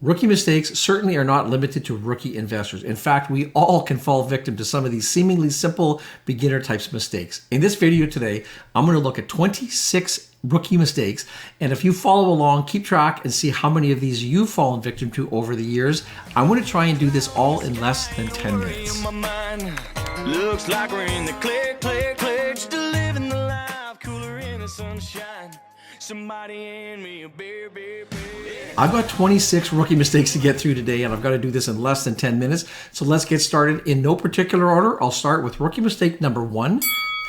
Rookie mistakes certainly are not limited to rookie investors. In fact, we all can fall victim to some of these seemingly simple beginner types of mistakes. In this video today, I'm going to look at 26 rookie mistakes. And if you follow along, keep track and see how many of these you've fallen victim to over the years. I'm going to try and do this all in less than 10 minutes. Looks like we're in the click, just living the life, cooler in the sunshine. Somebody hand me a beer. I've got 26 rookie mistakes to get through today, and I've got to do this in less than 10 minutes. So let's get started in no particular order. I'll start with rookie mistake number 1,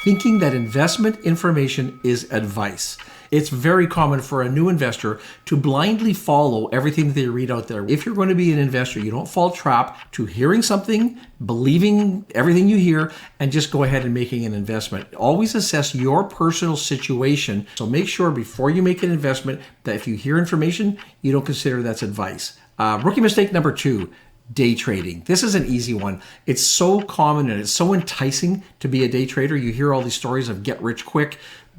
thinking that investment information is advice. It's very common for a new investor to blindly follow everything that they read out there. If you're going to be an investor, you don't fall trap to hearing something, believing everything you hear, and just go ahead and making an investment. Always assess your personal situation. So make sure before you make an investment that if you hear information, you don't consider that's advice. Rookie mistake number 2. Day trading. This is an easy one. It's so common and it's so enticing to be a day trader. You hear all these stories of get rich quick.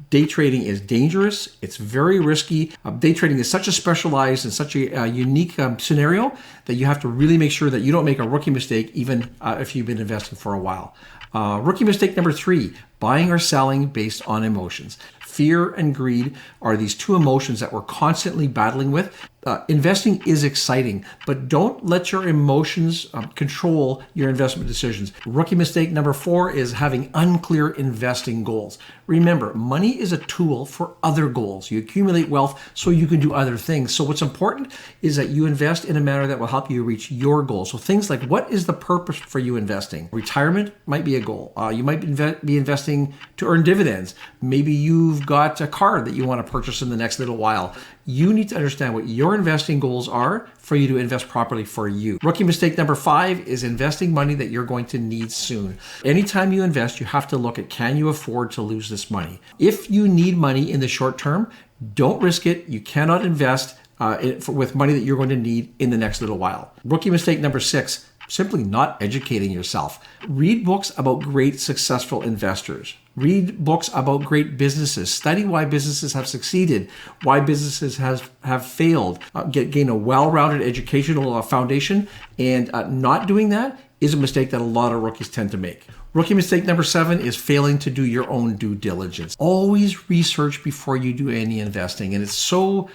Day trading is dangerous. It's very risky. Day trading is such a specialized and such a unique scenario that you have to really make sure that you don't make a rookie mistake even if you've been investing for a while. Rookie mistake number 3, buying or selling based on emotions. Fear and greed are these two emotions that we're constantly battling with. Investing is exciting, but don't let your emotions control your investment decisions. Rookie mistake number 4 is having unclear investing goals. Remember, money is a tool for other goals. You accumulate wealth so you can do other things. So what's important is that you invest in a manner that will help you reach your goals. So things like, what is the purpose for you investing? Retirement might be a goal. You might be investing to earn dividends. Maybe you've got a car that you want to purchase in the next little while. You need to understand what your investing goals are for you to invest properly for you. Rookie mistake number 5 is investing money that you're going to need soon. Anytime you invest, you have to look at, can you afford to lose this money? If you need money in the short term, don't risk it. You cannot invest with money that you're going to need in the next little while. Rookie mistake number 6, simply not educating yourself. Read books about great successful investors. Read books about great businesses. Study why businesses have succeeded, why businesses have failed. Gain a well-rounded educational foundation, and not doing that is a mistake that a lot of rookies tend to make. Rookie mistake number 7 is failing to do your own due diligence. Always research before you do any investing. And there's so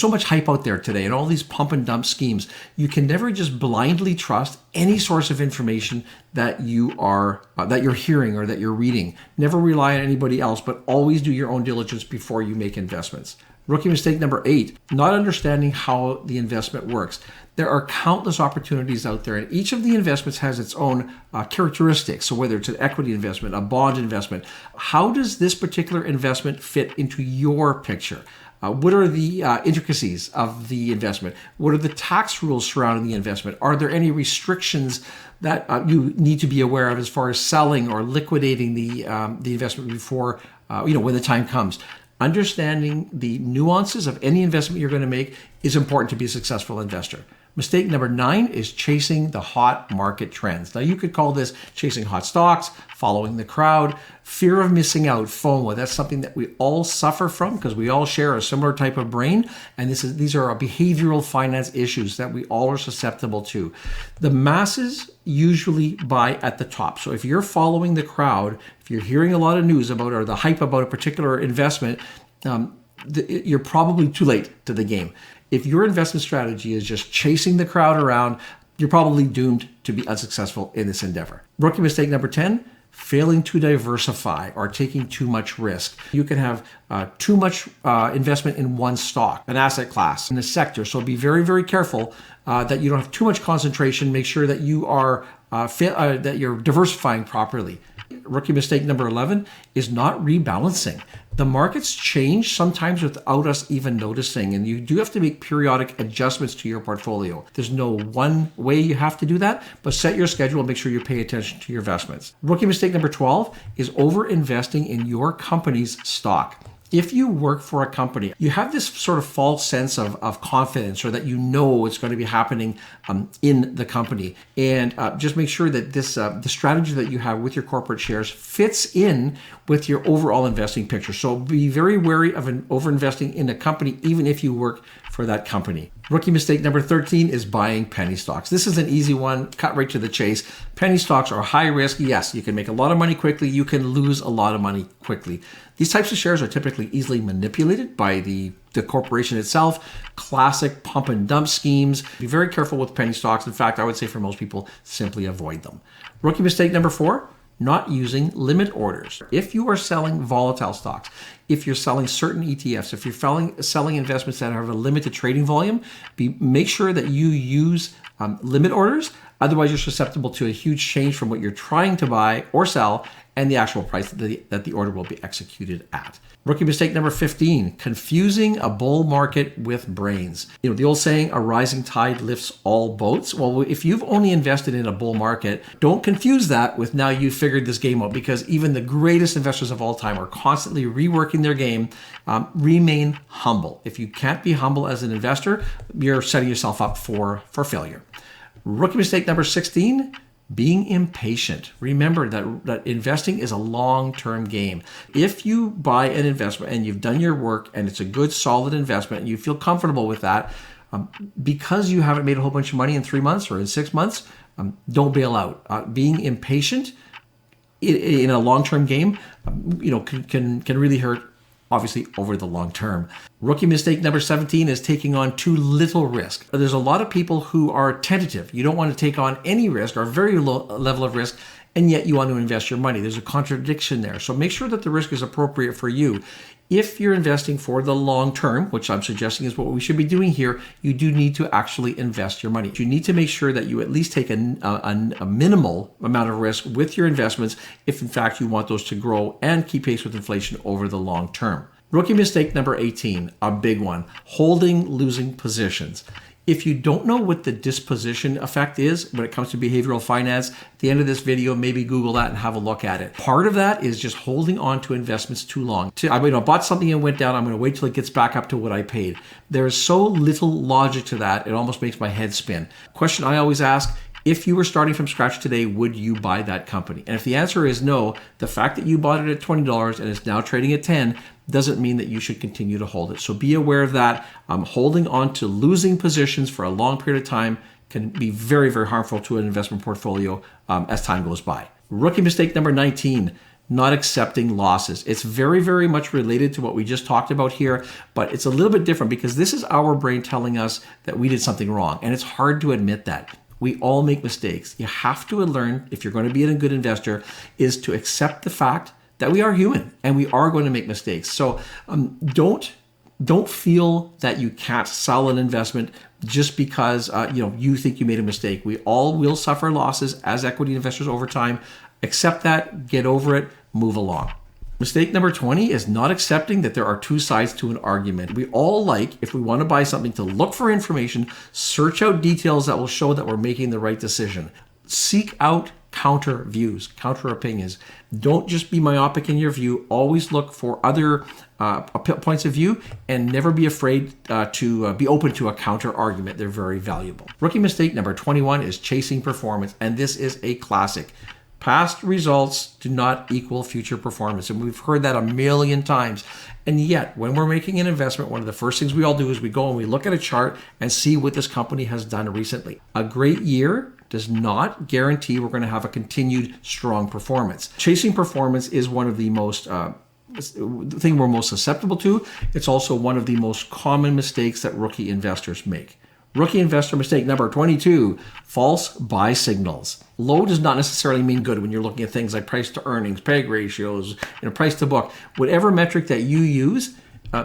much hype out there today and all these pump and dump schemes. You can never just blindly trust any source of information that you're hearing or that you're reading. Never rely on anybody else, but always do your own diligence before you make investments. Rookie mistake number 8, not understanding how the investment works. There are countless opportunities out there, and each of the investments has its own characteristics. So whether it's an equity investment, a bond investment, how does this particular investment fit into your picture? What are the intricacies of the investment? What are the tax rules surrounding the investment? Are there any restrictions that you need to be aware of as far as selling or liquidating the investment before, when the time comes? Understanding the nuances of any investment you're going to make is important to be a successful investor. Mistake number 9 is chasing the hot market trends. Now, you could call this chasing hot stocks, following the crowd, fear of missing out, FOMO. That's something that we all suffer from because we all share a similar type of brain. And these are behavioral finance issues that we all are susceptible to. The masses usually buy at the top. So if you're following the crowd, if you're hearing a lot of news about or the hype about a particular investment, you're probably too late to the game. If your investment strategy is just chasing the crowd around, you're probably doomed to be unsuccessful in this endeavor. Rookie mistake number 10, failing to diversify or taking too much risk. You can have too much investment in one stock, an asset class, in a sector. So be very, very careful that you don't have too much concentration. Make sure that you are that you're diversifying properly. Rookie mistake number 11 is not rebalancing. The markets change sometimes without us even noticing, and you do have to make periodic adjustments to your portfolio. There's no one way you have to do that, but set your schedule and make sure you pay attention to your investments. Rookie mistake number 12 is over-investing in your company's stock. If you work for a company, you have this sort of false sense of confidence, or that you know it's going to be happening in the company. And just make sure that the strategy that you have with your corporate shares fits in with your overall investing picture. So be very wary of over-investing in a company, even if you work for that company. Rookie mistake number 13 is buying penny stocks. This is an easy one, cut right to the chase. Penny stocks are high risk. Yes, you can make a lot of money quickly. You can lose a lot of money quickly. These types of shares are typically easily manipulated by the corporation itself. Classic pump and dump schemes. Be very careful with penny stocks. In fact, I would say for most people, simply avoid them. Rookie mistake number 4, not using limit orders. If you are selling volatile stocks, if you're selling certain ETFs, if you're selling investments that have a limited trading volume, make sure that you use limit orders. Otherwise, you're susceptible to a huge change from what you're trying to buy or sell and the actual price that the order will be executed at. Rookie mistake number 15, confusing a bull market with brains. You know, the old saying, a rising tide lifts all boats. Well, if you've only invested in a bull market, don't confuse that with now you've figured this game out, because even the greatest investors of all time are constantly reworking their game. Remain humble. If you can't be humble as an investor, you're setting yourself up for failure. Rookie mistake number 16, being impatient. Remember that investing is a long-term game. If you buy an investment and you've done your work and it's a good, solid investment and you feel comfortable with that, because you haven't made a whole bunch of money in 3 months or in 6 months, don't bail out. Being impatient in a long-term game, can really hurt, obviously, over the long term. Rookie mistake number 17 is taking on too little risk. There's a lot of people who are tentative. You don't want to take on any risk or very low level of risk, and yet you want to invest your money. There's a contradiction there. So make sure that the risk is appropriate for you. If you're investing for the long term, which I'm suggesting is what we should be doing here, you do need to actually invest your money. You need to make sure that you at least take a minimal amount of risk with your investments if in fact you want those to grow and keep pace with inflation over the long term. Rookie mistake number 18, a big one, holding losing positions. If you don't know what the disposition effect is when it comes to behavioral finance, at the end of this video, maybe Google that and have a look at it. Part of that is just holding on to investments too long. I bought something and went down, I'm going to wait till it gets back up to what I paid. There is so little logic to that, it almost makes my head spin. Question I always ask, if you were starting from scratch today, would you buy that company? And if the answer is no, the fact that you bought it at $20 and it's now trading at $10 doesn't mean that you should continue to hold it. So be aware of that. Holding on to losing positions for a long period of time can be very, very harmful to an investment portfolio as time goes by. Rookie mistake number 19, not accepting losses. It's very, very much related to what we just talked about here, but it's a little bit different because this is our brain telling us that we did something wrong, and it's hard to admit that. We all make mistakes. You have to learn, if you're going to be a good investor, is to accept the fact that we are human and we are going to make mistakes. So don't feel that you can't sell an investment just because you think you made a mistake. We all will suffer losses as equity investors over time. Accept that, get over it, move along. Mistake number 20 is not accepting that there are two sides to an argument. We all if we want to buy something, to look for information, search out details that will show that we're making the right decision. Seek out counter views, counter opinions. Don't just be myopic in your view. Always look for other points of view and never be afraid to be open to a counter argument. They're very valuable. Rookie mistake number 21 is chasing performance, and this is a classic. Past results do not equal future performance. And we've heard that a million times. And yet, when we're making an investment, one of the first things we all do is we go and we look at a chart and see what this company has done recently. A great year does not guarantee we're going to have a continued strong performance. Chasing performance is one of the most the thing we're most susceptible to. It's also one of the most common mistakes that rookie investors make. Rookie investor mistake number 22, false buy signals. Low does not necessarily mean good when you're looking at things like price to earnings, PEG ratios, price to book. Whatever metric that you use,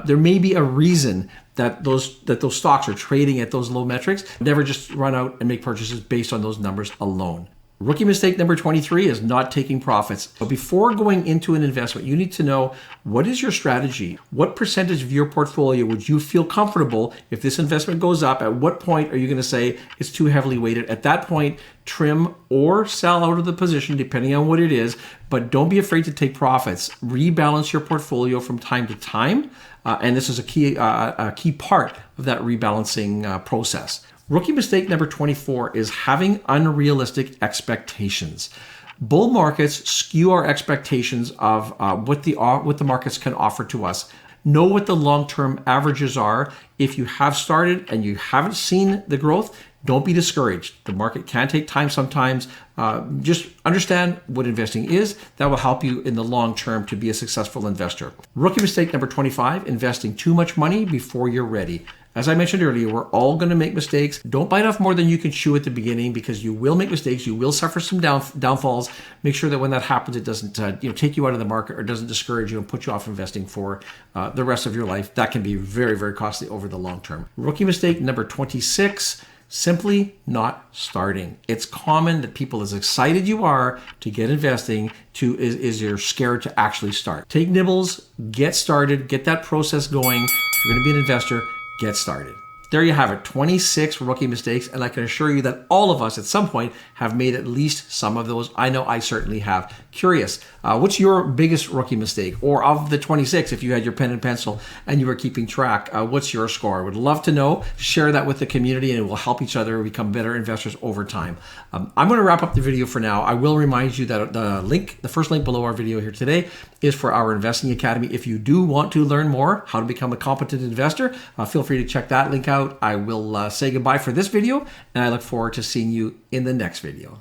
there may be a reason that those stocks are trading at those low metrics. Never just run out and make purchases based on those numbers alone. Rookie mistake number 23 is not taking profits. But before going into an investment, you need to know, what is your strategy? What percentage of your portfolio would you feel comfortable if this investment goes up? At what point are you going to say it's too heavily weighted? At that point, trim or sell out of the position, depending on what it is, but don't be afraid to take profits. Rebalance your portfolio from time to time, and this is a key part of that rebalancing process. Rookie mistake number 24 is having unrealistic expectations. Bull markets skew our expectations of what the markets can offer to us. Know what the long-term averages are. If you have started and you haven't seen the growth, don't be discouraged. The market can take time sometimes. Just understand what investing is. That will help you in the long term to be a successful investor. Rookie mistake number 25, investing too much money before you're ready. As I mentioned earlier, we're all going to make mistakes. Don't bite off more than you can chew at the beginning, because you will make mistakes. You will suffer some downfalls. Make sure that when that happens, it doesn't take you out of the market or doesn't discourage you and put you off investing for the rest of your life. That can be very, very costly over the long term. Rookie mistake number 26, simply not starting. It's common that people, as excited you are to get investing, is you're scared to actually start. Take nibbles, get started, get that process going. If you're going to be an investor, get started. There you have it, 26 rookie mistakes, and I can assure you that all of us at some point have made at least some of those. I know I certainly have. Curious, what's your biggest rookie mistake? Or of the 26, if you had your pen and pencil and you were keeping track, what's your score? I would love to know. Share that with the community, and it will help each other become better investors over time. I'm going to wrap up the video for now. I will remind you that the first link below our video here today is for our Investing Academy. If you do want to learn more how to become a competent investor, feel free to check that link out. I will say goodbye for this video, and I look forward to seeing you in the next video.